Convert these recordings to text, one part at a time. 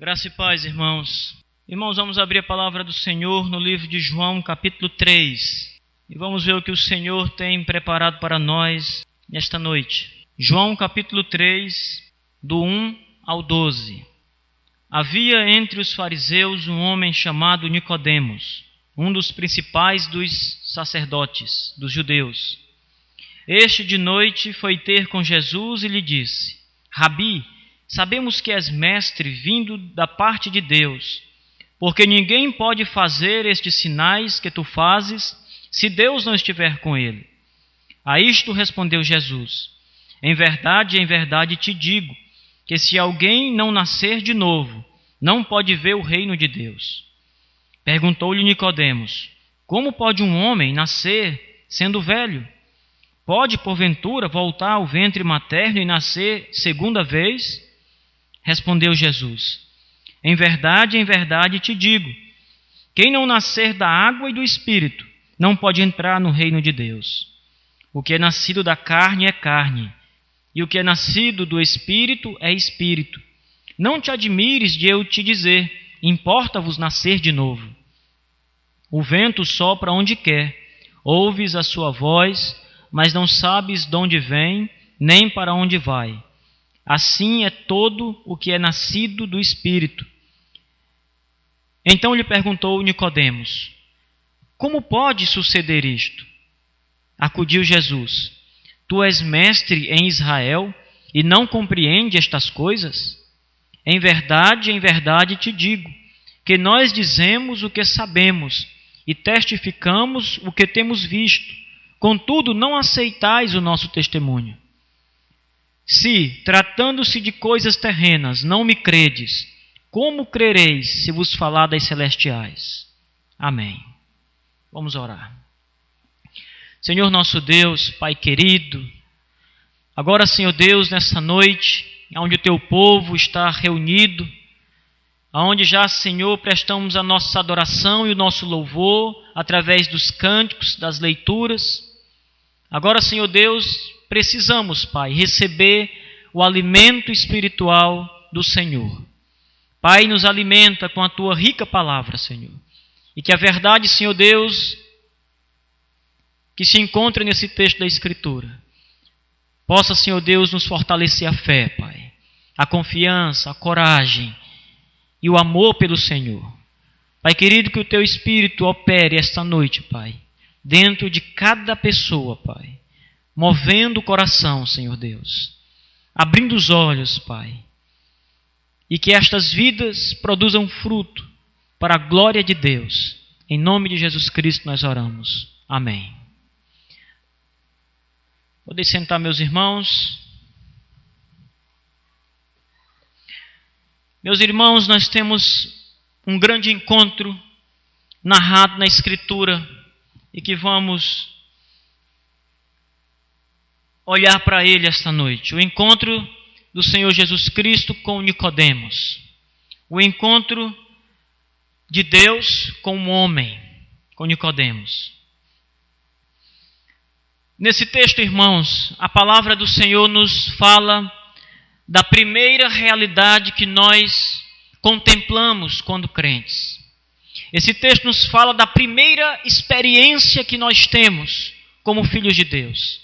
Graça e paz, irmãos. Irmãos, vamos abrir a palavra do Senhor no livro de João, capítulo 3. E vamos ver o que o Senhor tem preparado para nós nesta noite. João, capítulo 3, do 1 ao 12. Havia entre os fariseus um homem chamado Nicodemos, um dos principais dos sacerdotes, dos judeus. Este de noite foi ter com Jesus e lhe disse: Rabi, sabemos que és mestre vindo da parte de Deus, porque ninguém pode fazer estes sinais que tu fazes se Deus não estiver com ele. A isto respondeu Jesus: em verdade te digo, que se alguém não nascer de novo, não pode ver o reino de Deus. Perguntou-lhe Nicodemos: como pode um homem nascer sendo velho? Pode, porventura, voltar ao ventre materno e nascer segunda vez? Respondeu Jesus: em verdade te digo, quem não nascer da água e do Espírito não pode entrar no reino de Deus. O que é nascido da carne é carne, e o que é nascido do Espírito é Espírito. Não te admires de eu te dizer: importa-vos nascer de novo. O vento sopra onde quer, ouves a sua voz, mas não sabes de onde vem, nem para onde vai. Assim é todo o que é nascido do Espírito. Então lhe perguntou Nicodemos: como pode suceder isto? Acudiu Jesus: tu és mestre em Israel e não compreende estas coisas? Em verdade te digo, que nós dizemos o que sabemos e testificamos o que temos visto, contudo não aceitais o nosso testemunho. Se, tratando-se de coisas terrenas, não me credes, como crereis se vos falar das celestiais? Amém. Vamos orar. Senhor nosso Deus, Pai querido, agora, Senhor Deus, nessa noite, onde o Teu povo está reunido, onde já, Senhor, prestamos a nossa adoração e o nosso louvor através dos cânticos, das leituras. Agora, Senhor Deus, precisamos, Pai, receber o alimento espiritual do Senhor. Pai, nos alimenta com a Tua rica palavra, Senhor. E que a verdade, Senhor Deus, que se encontra nesse texto da Escritura, possa, Senhor Deus, nos fortalecer a fé, Pai, a confiança, a coragem e o amor pelo Senhor. Pai querido, que o Teu Espírito opere esta noite, Pai, dentro de cada pessoa, Pai, movendo o coração, Senhor Deus, abrindo os olhos, Pai, e que estas vidas produzam fruto para a glória de Deus. Em nome de Jesus Cristo nós oramos. Amém. Podem sentar, meus irmãos. Meus irmãos, nós temos um grande encontro narrado na Escritura e que vamos olhar para ele esta noite. O encontro do Senhor Jesus Cristo com Nicodemos. O encontro de Deus com o homem, com Nicodemos. Nesse texto, irmãos, a palavra do Senhor nos fala da primeira realidade que nós contemplamos quando crentes. Esse texto nos fala da primeira experiência que nós temos como filhos de Deus.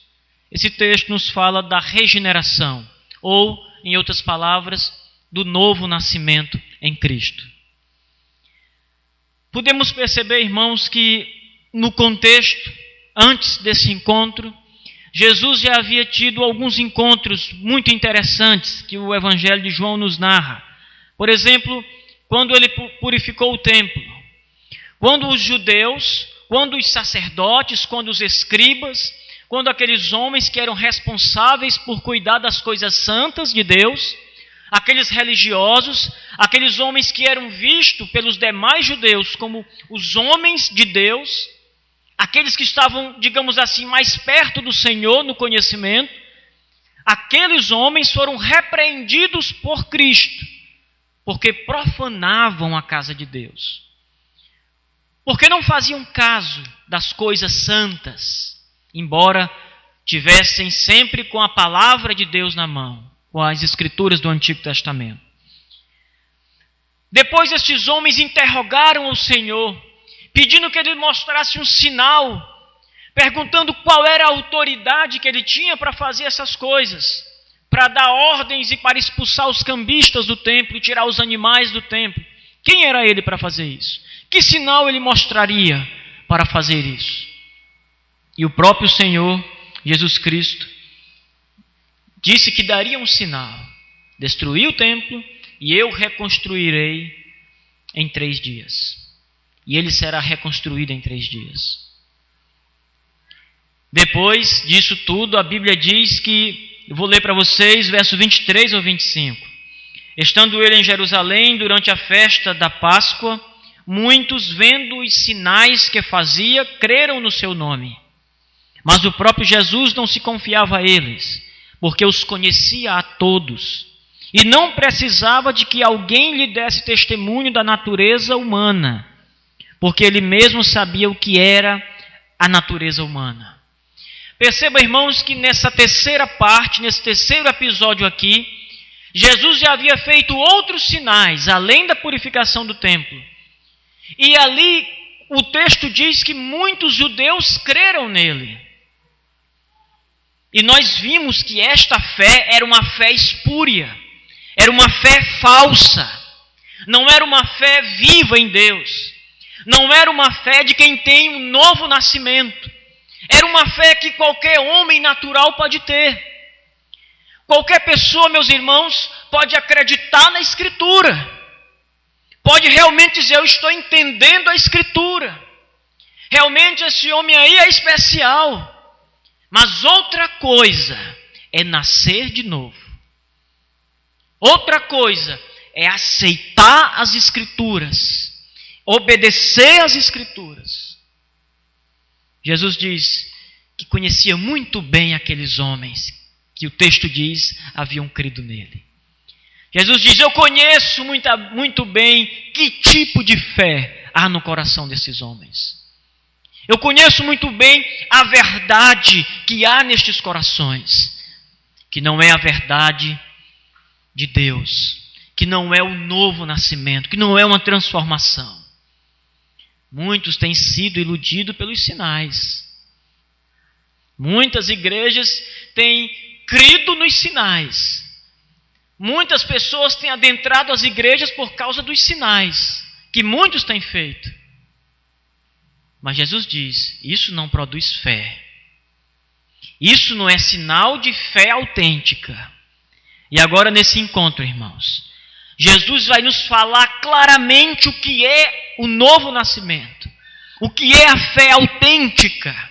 Esse texto nos fala da regeneração, ou, em outras palavras, do novo nascimento em Cristo. Podemos perceber, irmãos, que no contexto, antes desse encontro, Jesus já havia tido alguns encontros muito interessantes que o Evangelho de João nos narra. Por exemplo, quando ele purificou o templo. Quando os judeus, quando os sacerdotes, quando os escribas, quando aqueles homens que eram responsáveis por cuidar das coisas santas de Deus, aqueles religiosos, aqueles homens que eram vistos pelos demais judeus como os homens de Deus, aqueles que estavam, digamos assim, mais perto do Senhor no conhecimento, aqueles homens foram repreendidos por Cristo, porque profanavam a casa de Deus. Porque não faziam caso das coisas santas, embora tivessem sempre com a palavra de Deus na mão, com as Escrituras do Antigo Testamento. Depois estes homens interrogaram o Senhor, pedindo que ele mostrasse um sinal, perguntando qual era a autoridade que ele tinha para fazer essas coisas, para dar ordens e para expulsar os cambistas do templo e tirar os animais do templo. Quem era ele para fazer isso? Que sinal ele mostraria para fazer isso? E o próprio Senhor, Jesus Cristo, disse que daria um sinal: destruir o templo e eu reconstruirei em 3 dias. E ele será reconstruído em 3 dias. Depois disso tudo, a Bíblia diz que, eu vou ler para vocês, versos 23 ou 25. Estando ele em Jerusalém durante a festa da Páscoa, muitos, vendo os sinais que fazia, creram no seu nome. Mas o próprio Jesus não se confiava a eles, porque os conhecia a todos, e não precisava de que alguém lhe desse testemunho da natureza humana, porque ele mesmo sabia o que era a natureza humana. Perceba, irmãos, que nessa terceira parte, nesse terceiro episódio aqui, Jesus já havia feito outros sinais, além da purificação do templo. E ali o texto diz que muitos judeus creram nele. E nós vimos que esta fé era uma fé espúria, era uma fé falsa, não era uma fé viva em Deus, não era uma fé de quem tem um novo nascimento, era uma fé que qualquer homem natural pode ter. Qualquer pessoa, meus irmãos, pode acreditar na Escritura, pode realmente dizer: eu estou entendendo a Escritura, realmente esse homem aí é especial. Mas outra coisa é nascer de novo. Outra coisa é aceitar as Escrituras, obedecer às Escrituras. Jesus diz que conhecia muito bem aqueles homens que o texto diz haviam crido nele. Jesus diz: eu conheço muito bem que tipo de fé há no coração desses homens. Eu conheço muito bem a verdade que há nestes corações, que não é a verdade de Deus, que não é o novo nascimento, que não é uma transformação. Muitos têm sido iludidos pelos sinais. Muitas igrejas têm crido nos sinais. Muitas pessoas têm adentrado as igrejas por causa dos sinais que muitos têm feito. Mas Jesus diz: isso não produz fé. Isso não é sinal de fé autêntica. E agora, nesse encontro, irmãos, Jesus vai nos falar claramente o que é o novo nascimento, o que é a fé autêntica,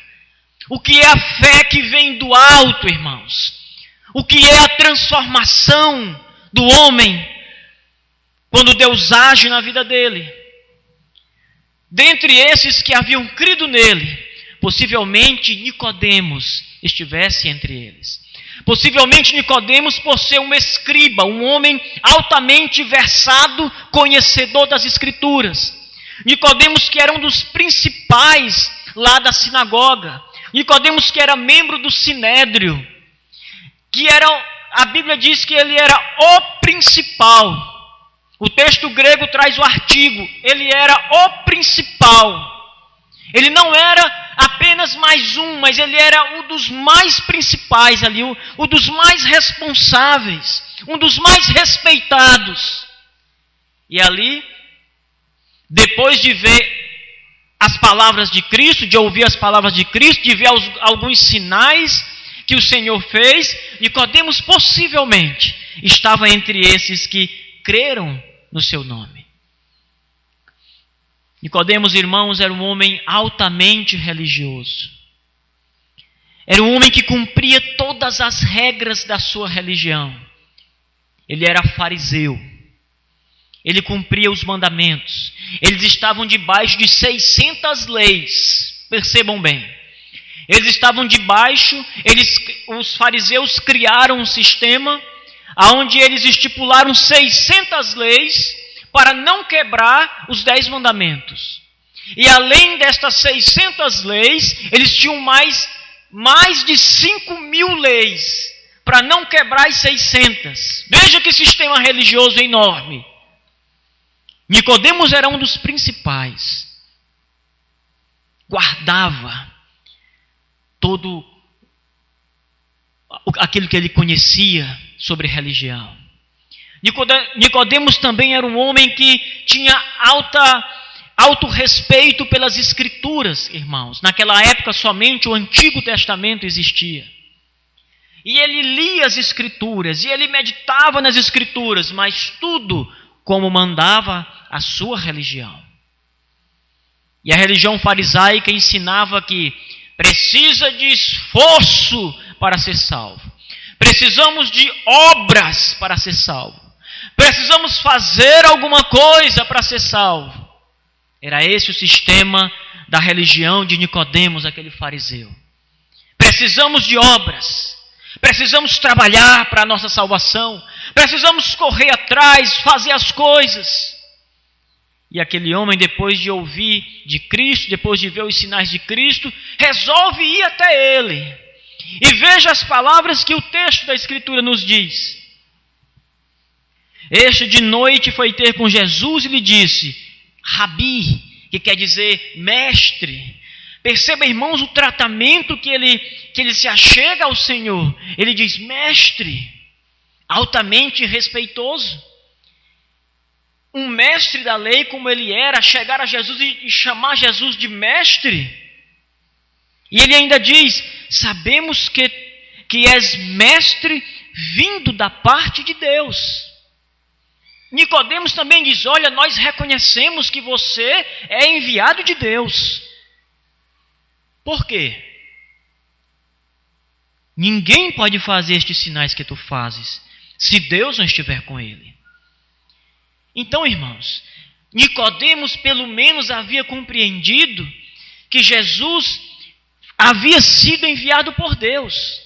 o que é a fé que vem do alto, irmãos, o que é a transformação do homem quando Deus age na vida dele. Dentre esses que haviam crido nele, possivelmente Nicodemos estivesse entre eles. Possivelmente Nicodemos, por ser um escriba, um homem altamente versado, conhecedor das Escrituras. Nicodemos, que era um dos principais lá da sinagoga. Nicodemos, que era membro do Sinédrio, que era, a Bíblia diz que ele era o principal. O texto grego traz o artigo, ele era o principal. Ele não era apenas mais um, mas ele era um dos mais principais ali, um dos mais responsáveis, um dos mais respeitados. E ali, depois de ver as palavras de Cristo, de ouvir as palavras de Cristo, de ver alguns sinais que o Senhor fez, Nicodemos possivelmente estava entre esses que creram no seu nome. Nicodemos, irmãos, era um homem altamente religioso. Era um homem que cumpria todas as regras da sua religião. Ele era fariseu. Ele cumpria os mandamentos. Eles estavam debaixo de 600 leis. Percebam bem. Eles estavam debaixo, os fariseus criaram um sistema onde eles estipularam 600 leis para não quebrar os 10 mandamentos. E além destas 600 leis, eles tinham mais de 5.000 leis para não quebrar as 600. Veja que sistema religioso enorme. Nicodemos era um dos principais. Guardava todo aquilo que ele conhecia sobre religião. Nicodemos também era um homem que tinha alto respeito pelas Escrituras, irmãos. Naquela época somente o Antigo Testamento existia. E ele lia as Escrituras, e ele meditava nas Escrituras, mas tudo como mandava a sua religião. E a religião farisaica ensinava que precisa de esforço para ser salvo. Precisamos de obras para ser salvo. Precisamos fazer alguma coisa para ser salvo. Era esse o sistema da religião de Nicodemos, aquele fariseu. Precisamos de obras. Precisamos trabalhar para a nossa salvação. Precisamos correr atrás, fazer as coisas. E aquele homem, depois de ouvir de Cristo, depois de ver os sinais de Cristo, resolve ir até ele. E veja as palavras que o texto da Escritura nos diz. Este de noite foi ter com Jesus e lhe disse, Rabi, que quer dizer mestre. Perceba, irmãos, o tratamento que ele se achega ao Senhor. Ele diz, mestre, altamente respeitoso. Um mestre da lei como ele era, chegar a Jesus e chamar Jesus de mestre. E ele ainda diz, sabemos que és mestre vindo da parte de Deus. Nicodemos também diz, olha, nós reconhecemos que você é enviado de Deus. Por quê? Ninguém pode fazer estes sinais que tu fazes, se Deus não estiver com ele. Então, irmãos, Nicodemos pelo menos havia compreendido que Jesus havia sido enviado por Deus.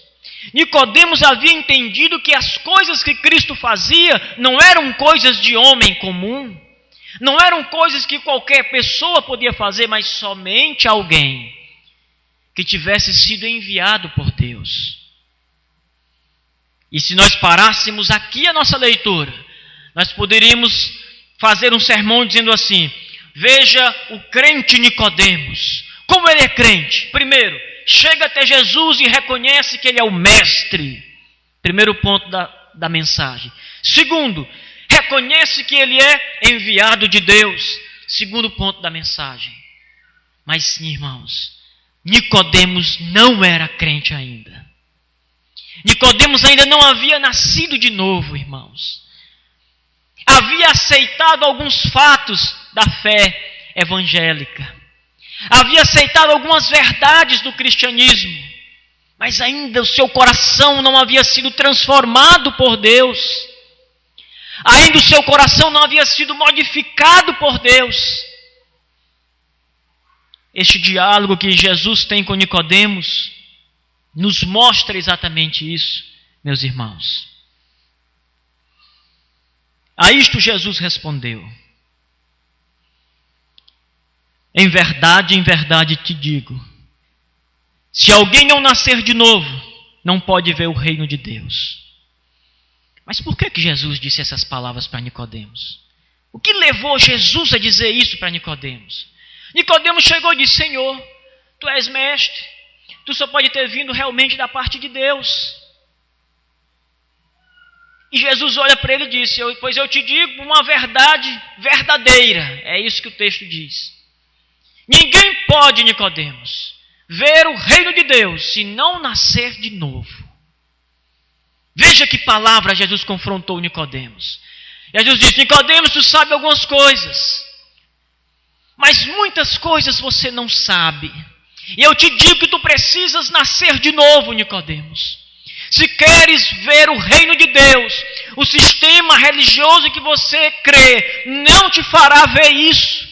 Nicodemos havia entendido que as coisas que Cristo fazia não eram coisas de homem comum, não eram coisas que qualquer pessoa podia fazer, mas somente alguém que tivesse sido enviado por Deus. E se nós parássemos aqui a nossa leitura, nós poderíamos fazer um sermão dizendo assim, veja o crente Nicodemos, como ele é crente. Primeiro, chega até Jesus e reconhece que ele é o mestre. Primeiro ponto da mensagem. Segundo, reconhece que ele é enviado de Deus. Segundo ponto da mensagem. Mas sim, irmãos, Nicodemos não era crente ainda. Nicodemos ainda não havia nascido de novo, irmãos. Havia aceitado alguns fatos da fé evangélica. Havia aceitado algumas verdades do cristianismo. Mas ainda o seu coração não havia sido transformado por Deus. Ainda o seu coração não havia sido modificado por Deus. Este diálogo que Jesus tem com Nicodemos nos mostra exatamente isso, meus irmãos. A isto Jesus respondeu, em verdade te digo, se alguém não nascer de novo, não pode ver o reino de Deus. Mas por que Jesus disse essas palavras para Nicodemos? O que levou Jesus a dizer isso para Nicodemos? Nicodemos chegou e disse, Senhor, tu és mestre, tu só pode ter vindo realmente da parte de Deus. E Jesus olha para ele e disse, pois eu te digo uma verdade verdadeira. É isso que o texto diz. Ninguém pode, Nicodemos, ver o reino de Deus se não nascer de novo. Veja que palavra Jesus confrontou Nicodemos. Jesus disse, Nicodemos, tu sabe algumas coisas, mas muitas coisas você não sabe. E eu te digo que tu precisas nascer de novo, Nicodemos. Se queres ver o reino de Deus, o sistema religioso em que você crê não te fará ver isso.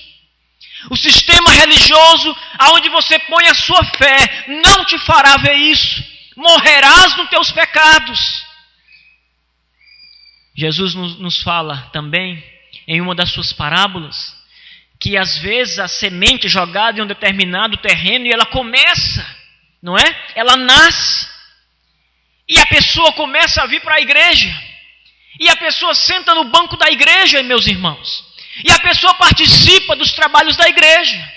O sistema religioso aonde você põe a sua fé não te fará ver isso. Morrerás nos teus pecados. Jesus nos fala também, em uma das suas parábolas, que às vezes a semente jogada em um determinado terreno e ela começa, não é? Ela nasce. E a pessoa começa a vir para a igreja. E a pessoa senta no banco da igreja, meus irmãos. E a pessoa participa dos trabalhos da igreja.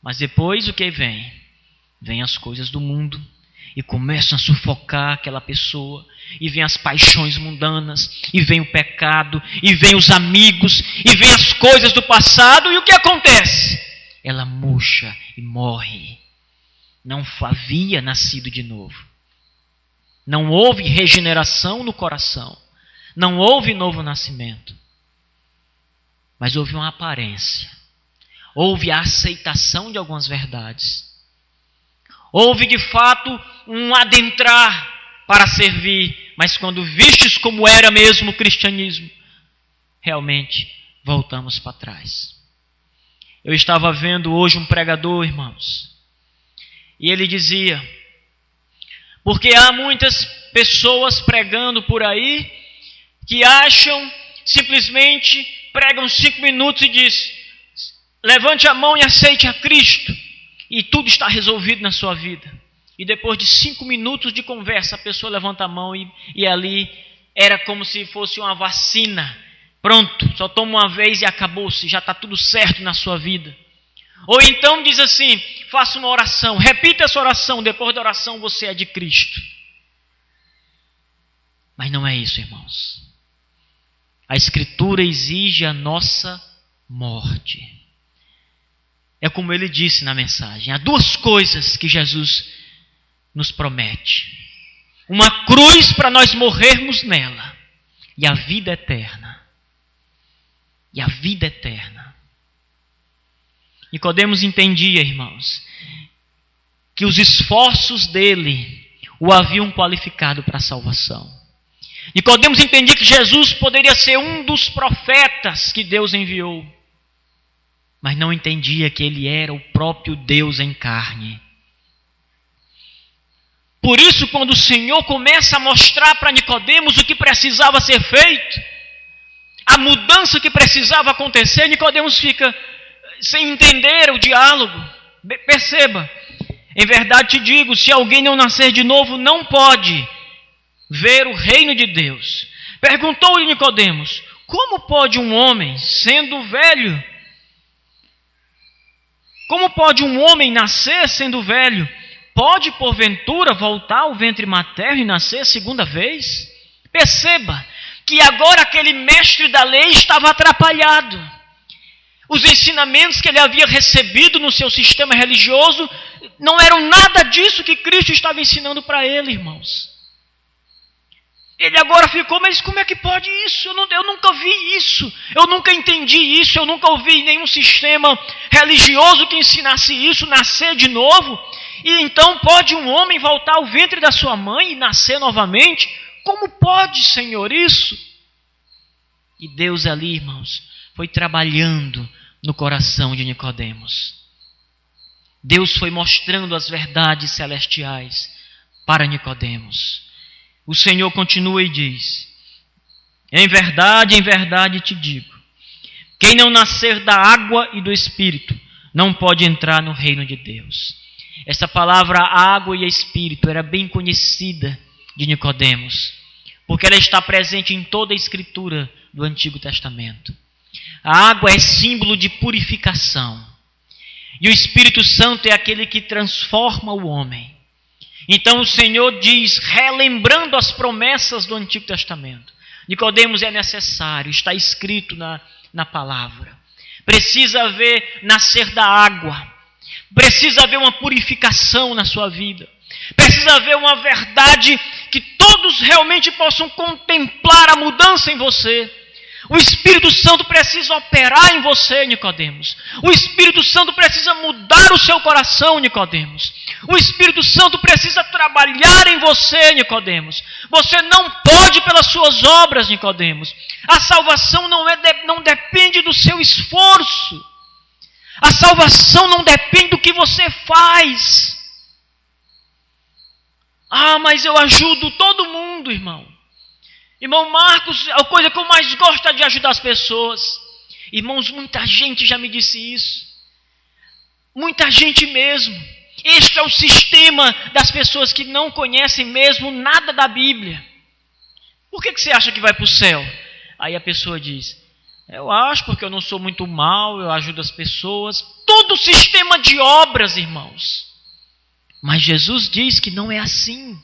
Mas depois o que vem? Vem as coisas do mundo e começam a sufocar aquela pessoa. E vem as paixões mundanas, e vem o pecado, e vem os amigos, e vem as coisas do passado. E o que acontece? Ela murcha e morre. Não havia nascido de novo. Não houve regeneração no coração. Não houve novo nascimento. Mas houve uma aparência. Houve a aceitação de algumas verdades. Houve de fato um adentrar para servir. Mas quando vistes como era mesmo o cristianismo, realmente voltamos para trás. Eu estava vendo hoje um pregador, irmãos. E ele dizia, porque há muitas pessoas pregando por aí que acham, simplesmente pregam 5 minutos e diz, levante a mão e aceite a Cristo e tudo está resolvido na sua vida. E depois de 5 minutos de conversa, a pessoa levanta a mão e ali era como se fosse uma vacina. Pronto, só toma uma vez e acabou-se, já está tudo certo na sua vida. Ou então diz assim, faça uma oração, repita essa oração, depois da oração você é de Cristo. Mas não é isso, irmãos. A Escritura exige a nossa morte. É como ele disse na mensagem, há 2 coisas que Jesus nos promete. Uma cruz para nós morrermos nela, e a vida eterna. E a vida eterna. Nicodemos entendia, irmãos, que os esforços dele o haviam qualificado para a salvação. Nicodemos entendia que Jesus poderia ser um dos profetas que Deus enviou, mas não entendia que ele era o próprio Deus em carne. Por isso, quando o Senhor começa a mostrar para Nicodemos o que precisava ser feito, a mudança que precisava acontecer, Nicodemos fica sem entender o diálogo. Perceba, em verdade te digo, se alguém não nascer de novo, não pode ver o reino de Deus. Perguntou-lhe Nicodemos, como pode um homem, sendo velho, como pode um homem nascer sendo velho? Pode, porventura, voltar ao ventre materno e nascer 2ª vez? Perceba que agora aquele mestre da lei estava atrapalhado. Os ensinamentos que ele havia recebido no seu sistema religioso não eram nada disso que Cristo estava ensinando para ele, irmãos. Ele agora ficou, mas como é que pode isso? Eu nunca vi isso, eu nunca entendi isso, eu nunca ouvi nenhum sistema religioso que ensinasse isso, nascer de novo. E então pode um homem voltar ao ventre da sua mãe e nascer novamente? Como pode, Senhor, isso? E Deus ali, irmãos, foi trabalhando no coração de Nicodemos. Deus foi mostrando as verdades celestiais para Nicodemos. O Senhor continua e diz, em verdade te digo, quem não nascer da água e do Espírito não pode entrar no reino de Deus. Essa palavra água e Espírito era bem conhecida de Nicodemos, porque ela está presente em toda a Escritura do Antigo Testamento. A água é símbolo de purificação, e o Espírito Santo é aquele que transforma o homem. Então o Senhor diz, relembrando as promessas do Antigo Testamento, Nicodemos, é necessário, está escrito na palavra. Precisa haver nascer da água, precisa haver uma purificação na sua vida, precisa haver uma verdade que todos realmente possam contemplar a mudança em você. O Espírito Santo precisa operar em você, Nicodemos. O Espírito Santo precisa mudar o seu coração, Nicodemos. O Espírito Santo precisa trabalhar em você, Nicodemos. Você não pode pelas suas obras, Nicodemos. A salvação não depende do seu esforço. A salvação não depende do que você faz. Ah, mas eu ajudo todo mundo, irmão. Irmão Marcos, a coisa que eu mais gosto é de ajudar as pessoas. Irmãos, muita gente já me disse isso. Muita gente mesmo. Este é o sistema das pessoas que não conhecem mesmo nada da Bíblia. Por que você acha que vai para o céu? Aí a pessoa diz, Eu acho, porque eu não sou muito mal, eu ajudo as pessoas. Todo o sistema de obras, irmãos. Mas Jesus diz que não é assim.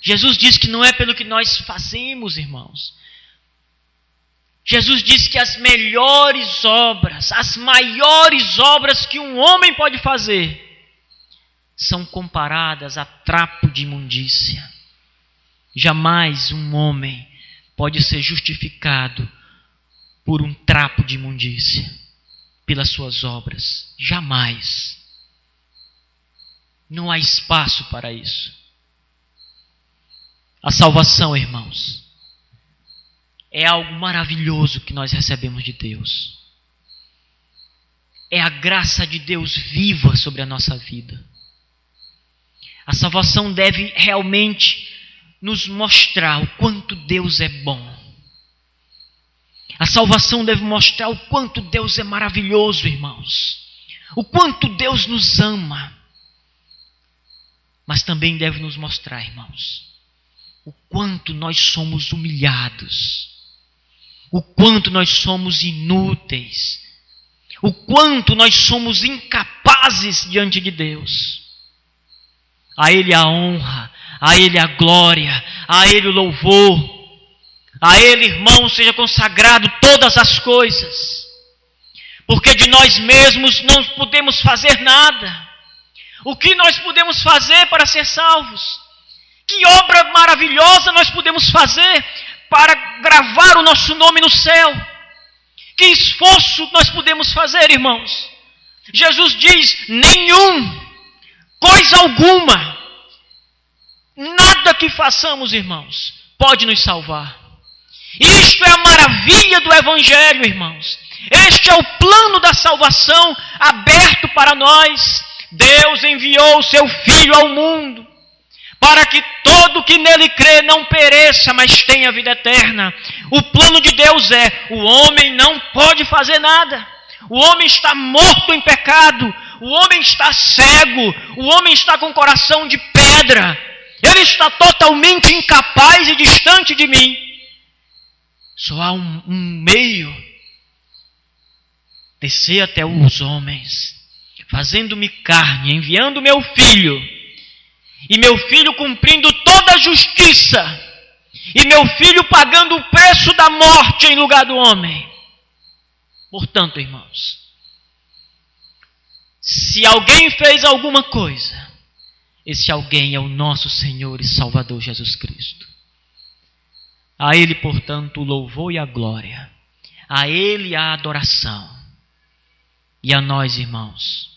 Jesus diz que não é pelo que nós fazemos, irmãos. Jesus diz que as melhores obras, as maiores obras que um homem pode fazer, são comparadas a trapo de imundícia. Jamais um homem pode ser justificado por um trapo de imundícia, pelas suas obras. Jamais. Não há espaço para isso. A salvação, irmãos, é algo maravilhoso que nós recebemos de Deus. É a graça de Deus viva sobre a nossa vida. A salvação deve realmente nos mostrar o quanto Deus é bom. A salvação deve mostrar o quanto Deus é maravilhoso, irmãos. O quanto Deus nos ama. Mas também deve nos mostrar, irmãos, o quanto nós somos humilhados. O quanto nós somos inúteis. O quanto nós somos incapazes diante de Deus. A Ele a honra, a Ele a glória, a Ele o louvor. A Ele, irmão, seja consagrado todas as coisas. Porque de nós mesmos não podemos fazer nada. O que nós podemos fazer para ser salvos? Que obra maravilhosa nós podemos fazer para gravar o nosso nome no céu? Que esforço nós podemos fazer, irmãos? Jesus diz: nenhum, coisa alguma, nada que façamos, irmãos, pode nos salvar. Isto é a maravilha do Evangelho, irmãos. Este é o plano da salvação aberto para nós. Deus enviou o seu Filho ao mundo para que todo que nele crê não pereça, mas tenha vida eterna. O plano de Deus é: o homem não pode fazer nada. O homem está morto em pecado. O homem está cego. O homem está com o coração de pedra. Ele está totalmente incapaz e distante de mim. Só há um meio: descer até os homens, fazendo-me carne, enviando meu Filho, e meu Filho cumprindo toda a justiça, e meu Filho pagando o preço da morte em lugar do homem. Portanto, irmãos, se alguém fez alguma coisa, esse alguém é o nosso Senhor e Salvador Jesus Cristo. A Ele, portanto, o louvor e a glória. A Ele a adoração. E a nós, irmãos,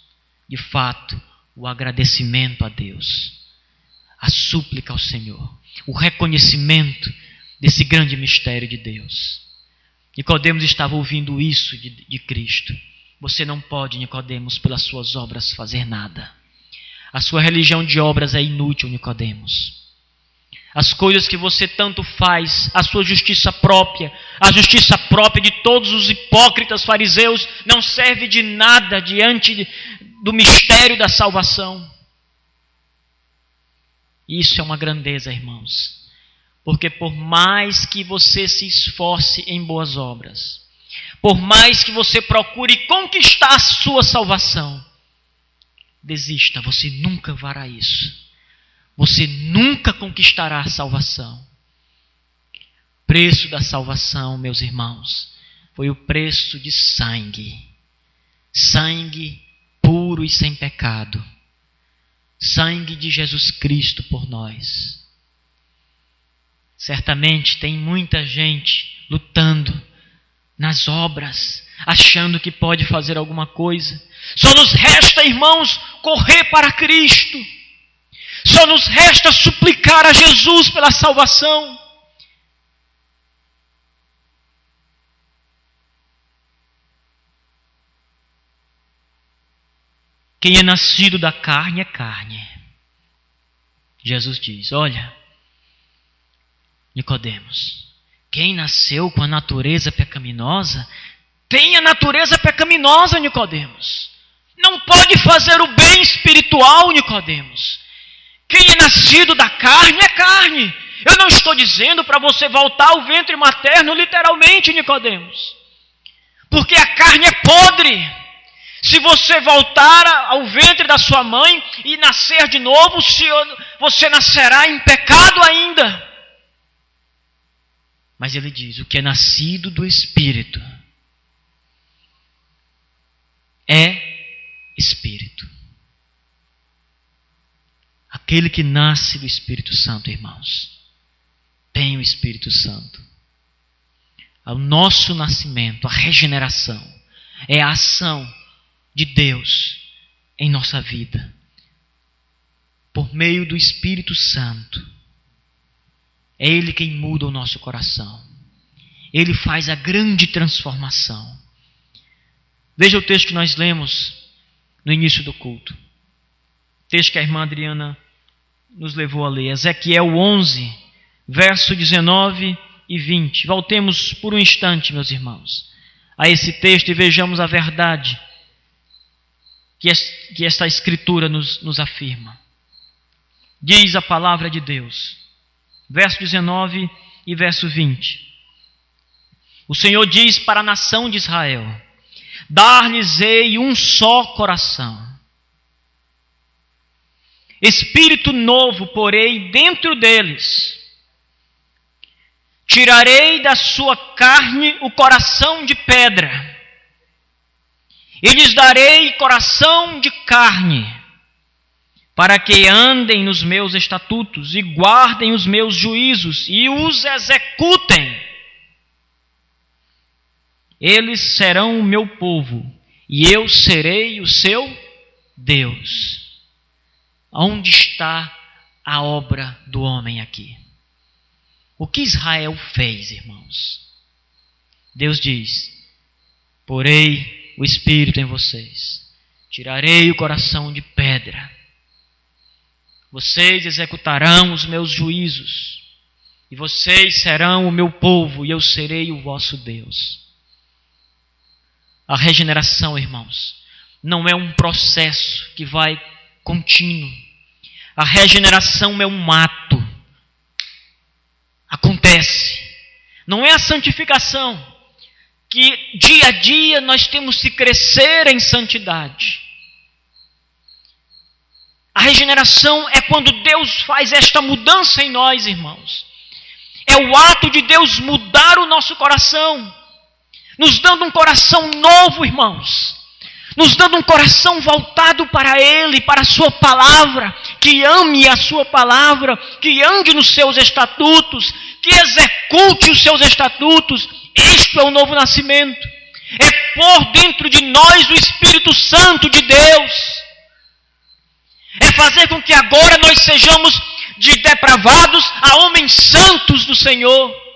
de fato, o agradecimento a Deus. A súplica ao Senhor. O reconhecimento desse grande mistério de Deus. Nicodemos estava ouvindo isso de Cristo. Você não pode, Nicodemos, pelas suas obras fazer nada. A sua religião de obras é inútil, Nicodemos. As coisas que você tanto faz, a sua justiça própria, a justiça própria de todos os hipócritas fariseus, não serve de nada diante do mistério da salvação. Isso é uma grandeza, irmãos. Porque por mais que você se esforce em boas obras, por mais que você procure conquistar a sua salvação, desista, você nunca fará isso. Você nunca conquistará a salvação. O preço da salvação, meus irmãos, foi o preço de sangue. Sangue puro e sem pecado. Sangue de Jesus Cristo por nós. Certamente tem muita gente lutando nas obras, achando que pode fazer alguma coisa. Só nos resta, irmãos, correr para Cristo. Só nos resta suplicar a Jesus pela salvação. Quem é nascido da carne é carne. Jesus diz: olha, Nicodemos, quem nasceu com a natureza pecaminosa, tem a natureza pecaminosa, Nicodemos. Não pode fazer o bem espiritual, Nicodemos. Quem é nascido da carne é carne. Eu não estou dizendo para você voltar ao ventre materno, literalmente, Nicodemos. Porque a carne é podre. Se você voltar ao ventre da sua mãe e nascer de novo, você nascerá em pecado ainda. Mas ele diz, o que é nascido do Espírito é Espírito. Aquele que nasce do Espírito Santo, irmãos, tem o Espírito Santo. O nosso nascimento, a regeneração, é a ação de Deus em nossa vida, por meio do Espírito Santo. É Ele quem muda o nosso coração. Ele faz a grande transformação. Veja o texto que nós lemos no início do culto. O texto que a irmã Adriana nos levou a ler. Ezequiel 11, verso 19 e 20. Voltemos por um instante, meus irmãos, a esse texto e vejamos a verdade que esta escritura nos afirma. Diz a palavra de Deus, verso 19 e verso 20. O Senhor diz para a nação de Israel: dar-lhes-ei um só coração. Espírito novo porei dentro deles. Tirarei da sua carne o coração de pedra. E lhes darei coração de carne, para que andem nos meus estatutos e guardem os meus juízos e os executem. Eles serão o meu povo e eu serei o seu Deus. Onde está a obra do homem aqui? O que Israel fez, irmãos? Deus diz: porei o Espírito em vocês, tirarei o coração de pedra, vocês executarão os meus juízos, e vocês serão o meu povo, e eu serei o vosso Deus. A regeneração, irmãos, não é um processo que vai contínuo. A regeneração é um ato. Acontece. Não é a santificação, que dia a dia nós temos que crescer em santidade. A regeneração é quando Deus faz esta mudança em nós, irmãos. É o ato de Deus mudar o nosso coração, nos dando um coração novo, irmãos. Nos dando um coração voltado para Ele, para a Sua palavra, que ame a Sua palavra, que ande nos seus estatutos, que execute os seus estatutos. Isto é o novo nascimento. É pôr dentro de nós o Espírito Santo de Deus. É fazer com que agora nós sejamos de depravados a homens santos do Senhor.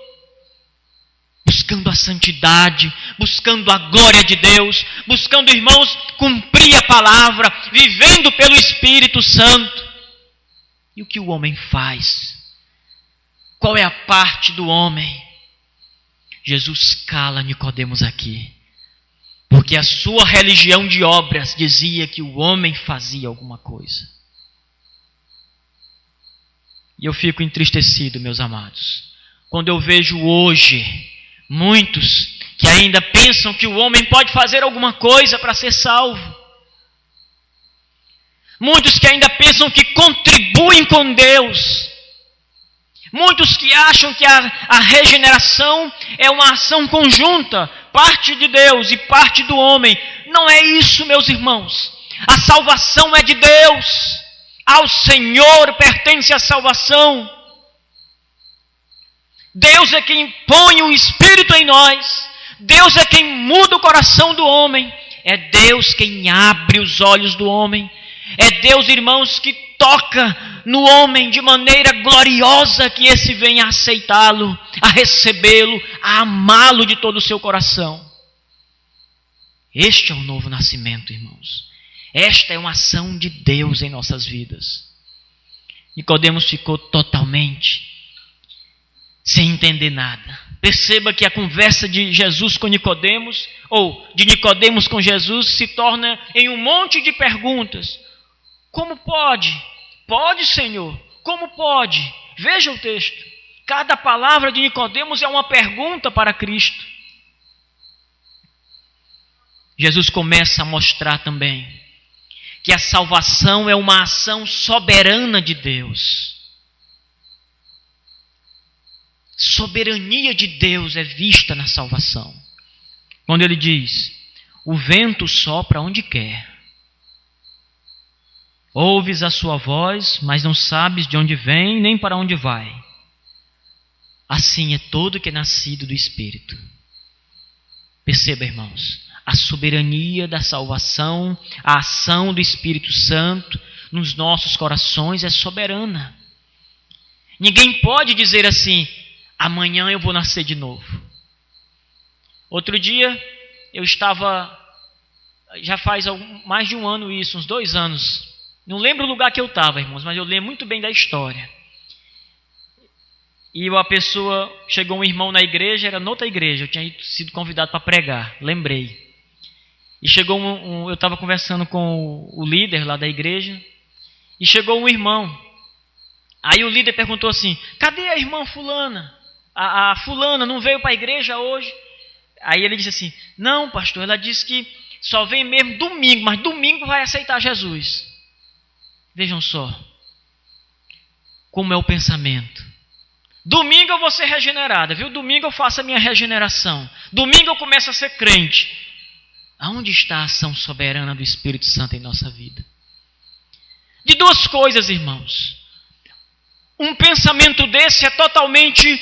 Buscando a santidade, buscando a glória de Deus, buscando, irmãos, cumprir a palavra, vivendo pelo Espírito Santo. E o que o homem faz? Qual é a parte do homem? Jesus cala Nicodemos aqui, porque a sua religião de obras dizia que o homem fazia alguma coisa. E eu fico entristecido, meus amados, quando eu vejo hoje muitos que ainda pensam que o homem pode fazer alguma coisa para ser salvo. Muitos que ainda pensam que contribuem com Deus. Muitos que acham que a regeneração é uma ação conjunta, parte de Deus e parte do homem. Não é isso, meus irmãos. A salvação é de Deus. Ao Senhor pertence a salvação. Deus é quem põe o Espírito em nós. Deus é quem muda o coração do homem. É Deus quem abre os olhos do homem. É Deus, irmãos, que toca no homem de maneira gloriosa, que esse venha a aceitá-lo, a recebê-lo, a amá-lo de todo o seu coração. Este é o novo nascimento, irmãos. Esta é uma ação de Deus em nossas vidas. Nicodemos ficou totalmente sem entender nada. Perceba que a conversa de Jesus com Nicodemos, ou de Nicodemos com Jesus, se torna em um monte de perguntas. Como pode? Pode, Senhor. Como pode? Veja o texto. Cada palavra de Nicodemos é uma pergunta para Cristo. Jesus começa a mostrar também que a salvação é uma ação soberana de Deus. Soberania de Deus é vista na salvação. Quando ele diz: o vento sopra onde quer. Ouves a sua voz, mas não sabes de onde vem nem para onde vai. Assim é todo que é nascido do Espírito. Perceba, irmãos, a soberania da salvação, a ação do Espírito Santo nos nossos corações é soberana. Ninguém pode dizer assim: amanhã eu vou nascer de novo. Outro dia, eu estava, já faz mais de um ano isso, uns 2 anos. Não lembro o lugar que eu estava, irmãos, mas eu lembro muito bem da história. E chegou um irmão na igreja, era noutra igreja, eu tinha sido convidado para pregar, lembrei. E chegou eu estava conversando com o líder lá da igreja, e chegou um irmão. Aí o líder perguntou assim: cadê a irmã fulana? A fulana não veio para a igreja hoje? Aí ele disse assim: não, pastor, ela disse que só vem mesmo domingo, mas domingo vai aceitar Jesus. Vejam só como é o pensamento. Domingo eu vou ser regenerada, viu? Domingo eu faço a minha regeneração. Domingo eu começo a ser crente. Aonde está a ação soberana do Espírito Santo em nossa vida? De 2 coisas, irmãos. Um pensamento desse é totalmente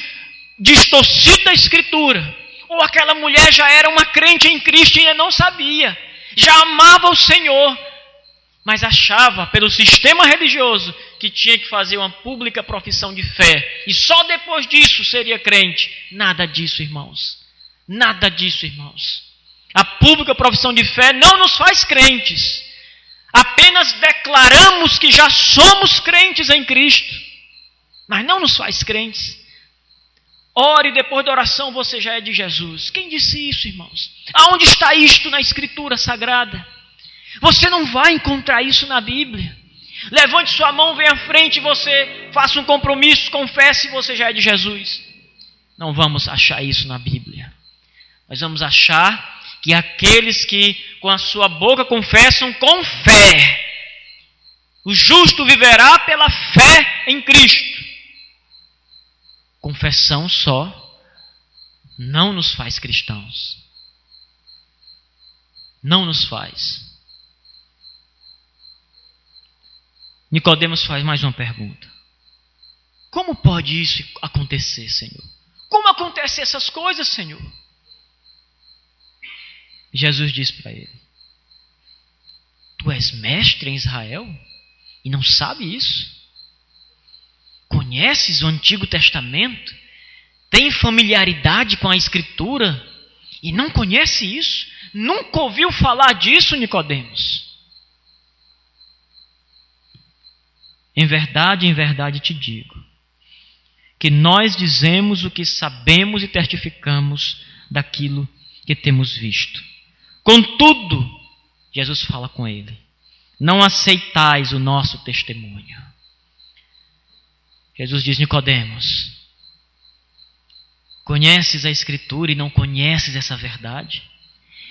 distorcido da Escritura. Ou aquela mulher já era uma crente em Cristo e ainda não sabia. Já amava o Senhor, mas achava, pelo sistema religioso, que tinha que fazer uma pública profissão de fé. E só depois disso seria crente. Nada disso, irmãos. Nada disso, irmãos. A pública profissão de fé não nos faz crentes. Apenas declaramos que já somos crentes em Cristo, mas não nos faz crentes. Ore e depois da oração você já é de Jesus. Quem disse isso, irmãos? Aonde está isto na Escritura Sagrada? Você não vai encontrar isso na Bíblia. Levante sua mão, venha à frente e você faça um compromisso, confesse e você já é de Jesus. Não vamos achar isso na Bíblia. Nós vamos achar que aqueles que com a sua boca confessam com fé, o justo viverá pela fé em Cristo. Confissão só não nos faz cristãos. Não nos faz. Nicodemos faz mais uma pergunta. Como pode isso acontecer, Senhor? Como acontecem essas coisas, Senhor? Jesus disse para ele: tu és mestre em Israel e não sabe isso? Conheces o Antigo Testamento? Tem familiaridade com a Escritura e não conhece isso? Nunca ouviu falar disso, Nicodemos? Em verdade te digo, que nós dizemos o que sabemos e testificamos daquilo que temos visto. Contudo, Jesus fala com ele: não aceitais o nosso testemunho. Jesus diz: Nicodemos, conheces a Escritura e não conheces essa verdade?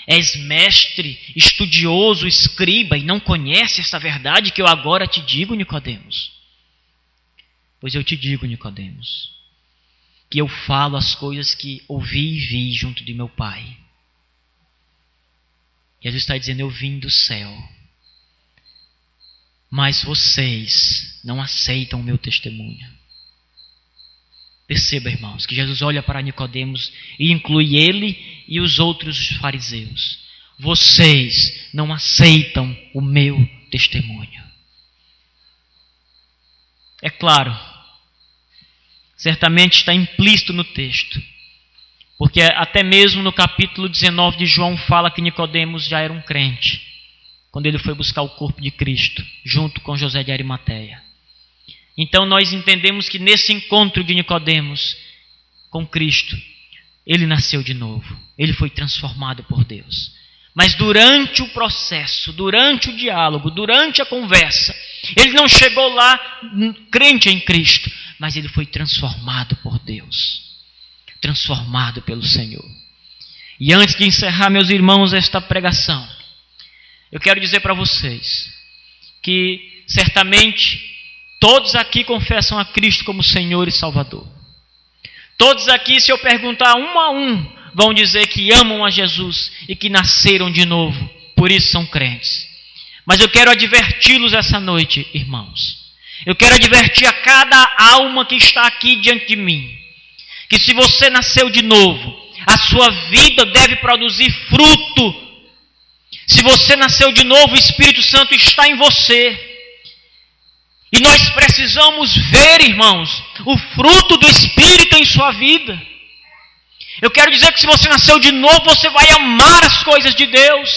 És mestre, estudioso, escriba e não conhece essa verdade que eu agora te digo, Nicodemos? Pois eu te digo, Nicodemos, que eu falo as coisas que ouvi e vi junto de meu Pai. Jesus está dizendo: eu vim do céu, mas vocês não aceitam o meu testemunho. Perceba, irmãos, que Jesus olha para Nicodemos e inclui ele e os outros fariseus. Vocês não aceitam o meu testemunho. É claro, certamente está implícito no texto, porque até mesmo no capítulo 19 de João fala que Nicodemos já era um crente, quando ele foi buscar o corpo de Cristo, junto com José de Arimateia. Então nós entendemos que nesse encontro de Nicodemos com Cristo, ele nasceu de novo, ele foi transformado por Deus. Mas durante o processo, durante o diálogo, durante a conversa, ele não chegou lá crente em Cristo, mas ele foi transformado por Deus, transformado pelo Senhor. E antes de encerrar, meus irmãos, esta pregação, eu quero dizer para vocês que certamente todos aqui confessam a Cristo como Senhor e Salvador. Todos aqui, se eu perguntar um a um, vão dizer que amam a Jesus e que nasceram de novo, por isso são crentes. Mas eu quero adverti-los essa noite, irmãos. Eu quero advertir a cada alma que está aqui diante de mim, que se você nasceu de novo, a sua vida deve produzir fruto. Se você nasceu de novo, o Espírito Santo está em você. E nós precisamos ver, irmãos, o fruto do Espírito em sua vida. Eu quero dizer que se você nasceu de novo, você vai amar as coisas de Deus.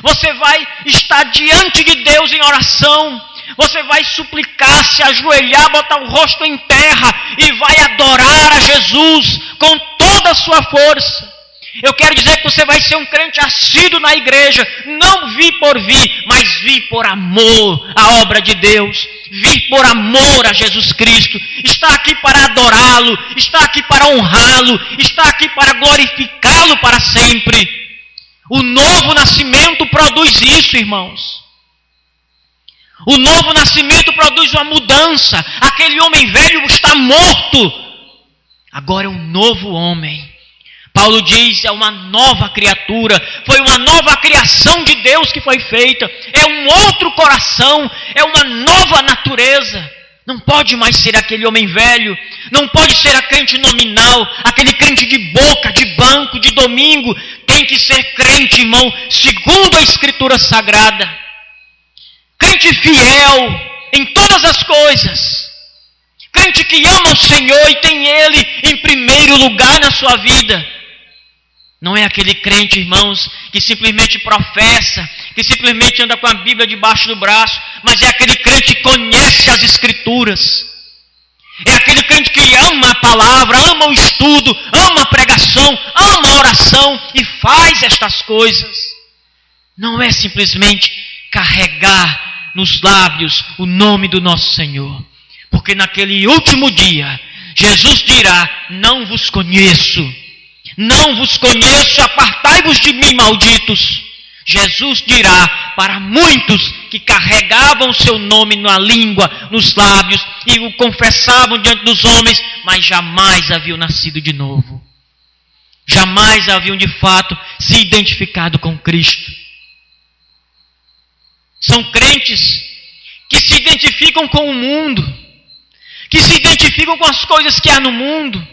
Você vai estar diante de Deus em oração. Você vai suplicar, se ajoelhar, botar o rosto em terra e vai adorar a Jesus com toda a sua força. Eu quero dizer que você vai ser um crente assíduo na igreja, não vir por vir, mas vir por amor à obra de Deus, vir por amor a Jesus Cristo, está aqui para adorá-lo, está aqui para honrá-lo, está aqui para glorificá-lo para sempre. O novo nascimento produz isso, irmãos. O novo nascimento produz uma mudança. Aquele homem velho está morto, agora é um novo homem. Paulo diz, é uma nova criatura, foi uma nova criação de Deus que foi feita, é um outro coração, é uma nova natureza. Não pode mais ser aquele homem velho, não pode ser a crente nominal, aquele crente de boca, de banco, de domingo. Tem que ser crente, irmão, segundo a Escritura Sagrada. Crente fiel em todas as coisas. Crente que ama o Senhor e tem Ele em primeiro lugar na sua vida. Não é aquele crente, irmãos, que simplesmente professa, que simplesmente anda com a Bíblia debaixo do braço, mas é aquele crente que conhece as Escrituras. É aquele crente que ama a palavra, ama o estudo, ama a pregação, ama a oração e faz estas coisas. Não é simplesmente carregar nos lábios o nome do nosso Senhor. Porque naquele último dia, Jesus dirá, não vos conheço. Não vos conheço, apartai-vos de mim, malditos. Jesus dirá para muitos que carregavam o seu nome na língua, nos lábios, e o confessavam diante dos homens, mas jamais haviam nascido de novo. Jamais haviam de fato se identificado com Cristo. São crentes que se identificam com o mundo, que se identificam com as coisas que há no mundo.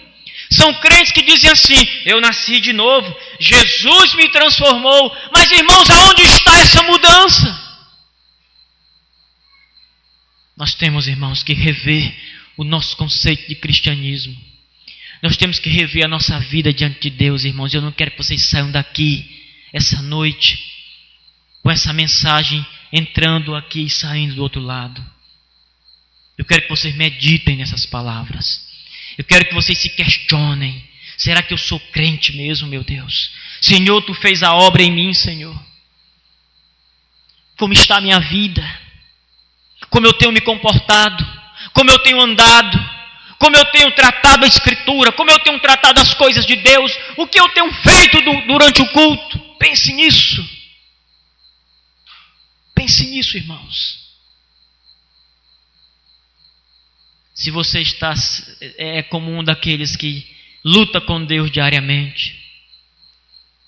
São crentes que dizem assim, eu nasci de novo, Jesus me transformou. Mas irmãos, aonde está essa mudança? Nós temos, irmãos, que rever o nosso conceito de cristianismo. Nós temos que rever a nossa vida diante de Deus, irmãos. Eu não quero que vocês saiam daqui essa noite com essa mensagem entrando aqui e saindo do outro lado. Eu quero que vocês meditem nessas palavras. Eu quero que vocês se questionem. Será que eu sou crente mesmo, meu Deus? Senhor, Tu fez a obra em mim, Senhor. Como está a minha vida? Como eu tenho me comportado? Como eu tenho andado? Como eu tenho tratado a Escritura? Como eu tenho tratado as coisas de Deus? O que eu tenho feito durante o culto? Pense nisso. Pense nisso, irmãos. Se você está como um daqueles que luta com Deus diariamente,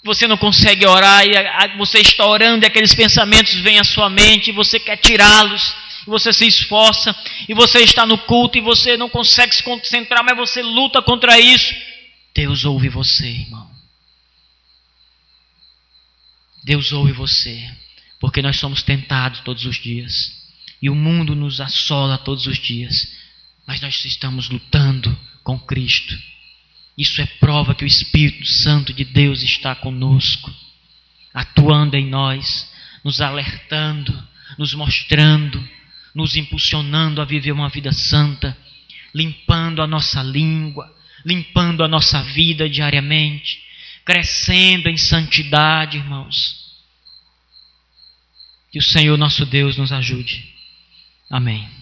você não consegue orar e você está orando e aqueles pensamentos vêm à sua mente e você quer tirá-los, e você se esforça e você está no culto e você não consegue se concentrar, mas você luta contra isso. Deus ouve você, irmão. Deus ouve você, porque nós somos tentados todos os dias e o mundo nos assola todos os dias. Mas nós estamos lutando com Cristo. Isso é prova que o Espírito Santo de Deus está conosco, atuando em nós, nos alertando, nos mostrando, nos impulsionando a viver uma vida santa, limpando a nossa língua, limpando a nossa vida diariamente, crescendo em santidade, irmãos. Que o Senhor nosso Deus nos ajude. Amém.